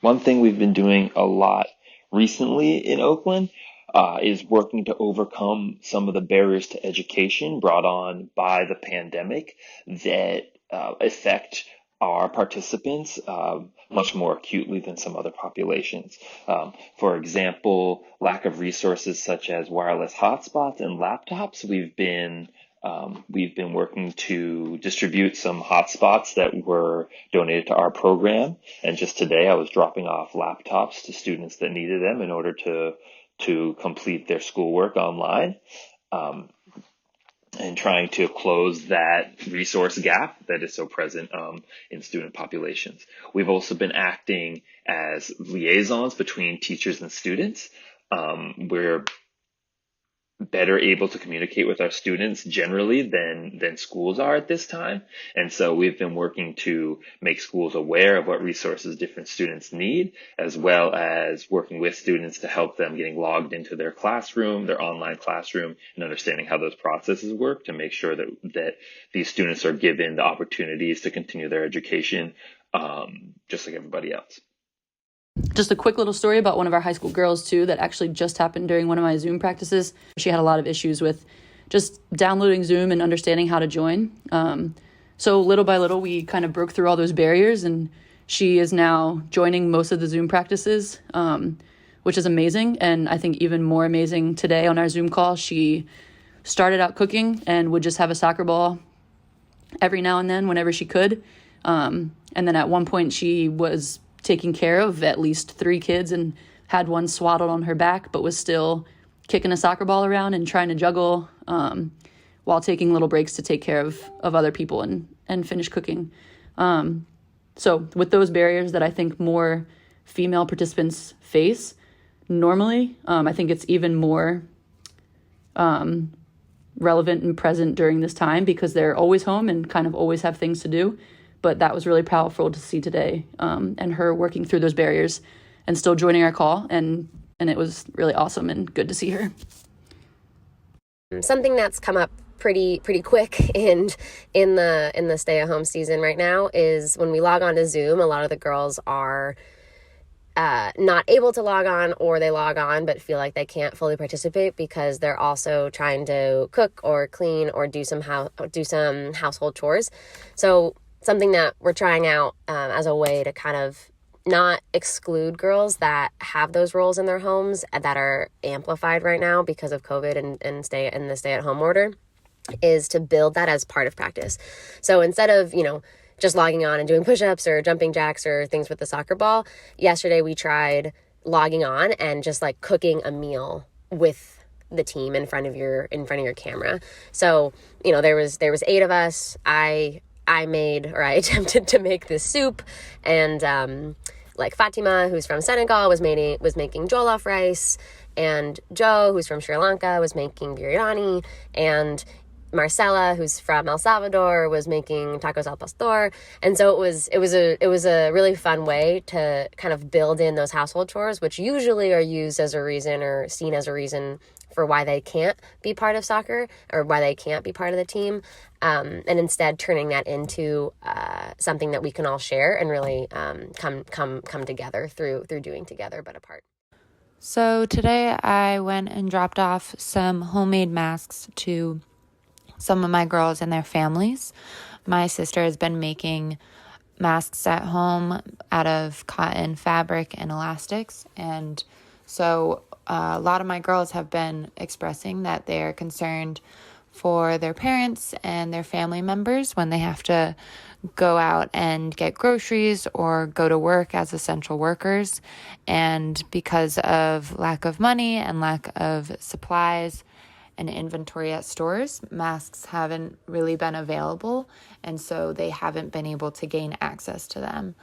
One thing we've been doing a lot recently in Oakland is working to overcome some of the barriers to education brought on by the pandemic that affect our participants much more acutely than some other populations. For example, lack of resources such as wireless hotspots and laptops. We've been working to distribute some hotspots that were donated to our program. And just today, I was dropping off laptops to students that needed them in order to complete their schoolwork online, um, and trying to close that resource gap that is so present in student populations. We've also been acting as liaisons between teachers and students. We're better able to communicate with our students generally than schools are at this time. And so we've been working to make schools aware of what resources different students need, as well as working with students to help them getting logged into their classroom, their online classroom, and understanding how those processes work to make sure that these students are given the opportunities to continue their education, just like everybody else. Just a quick little story about one of our high school girls too that actually just happened during one of my Zoom practices. She had a lot of issues with just downloading Zoom and understanding how to join. So little by little, we kind of broke through all those barriers, and she is now joining most of the Zoom practices, which is amazing. And I think even more amazing today on our Zoom call, she started out cooking and would just have a soccer ball every now and then whenever she could. And then at one point she was taking care of at least 3 kids and had one swaddled on her back, but was still kicking a soccer ball around and trying to juggle while taking little breaks to take care of other people and finish cooking. So with those barriers that I think more female participants face normally, I think it's even more relevant and present during this time because they're always home and kind of always have things to do. But that was really powerful to see today, and her working through those barriers and still joining our call. And it was really awesome and good to see her. Something that's come up pretty quick in the stay-at-home season right now is when we log on to Zoom, a lot of the girls are not able to log on, or they log on but feel like they can't fully participate because they're also trying to cook or clean or do some household chores. So something that we're trying out as a way to kind of not exclude girls that have those roles in their homes that are amplified right now because of COVID and the stay-at-home order is to build that as part of practice. So instead of, just logging on and doing push-ups or jumping jacks or things with the soccer ball, yesterday we tried logging on and just like cooking a meal with the team in front of your camera. So, there was 8 of us. I attempted to make this soup, and like Fatima, who's from Senegal, was making jollof rice, and Joe, who's from Sri Lanka, was making biryani, and Marcela, who's from El Salvador, was making tacos al pastor. And so it was a really fun way to kind of build in those household chores, which usually are used as a reason or seen as a reason for why they can't be part of soccer or why they can't be part of the team, and instead turning that into something that we can all share and really come together through doing together but apart. So today I went and dropped off some homemade masks to some of my girls and their families. My sister has been making masks at home out of cotton fabric and elastics, and so a lot of my girls have been expressing that they're concerned for their parents and their family members when they have to go out and get groceries or go to work as essential workers. And because of lack of money and lack of supplies and inventory at stores, masks haven't really been available, and so they haven't been able to gain access to them.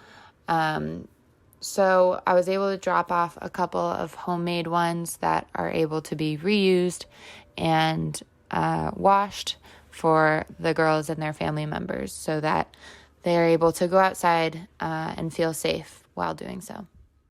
So I was able to drop off a couple of homemade ones that are able to be reused and washed for the girls and their family members so that they are able to go outside and feel safe while doing so.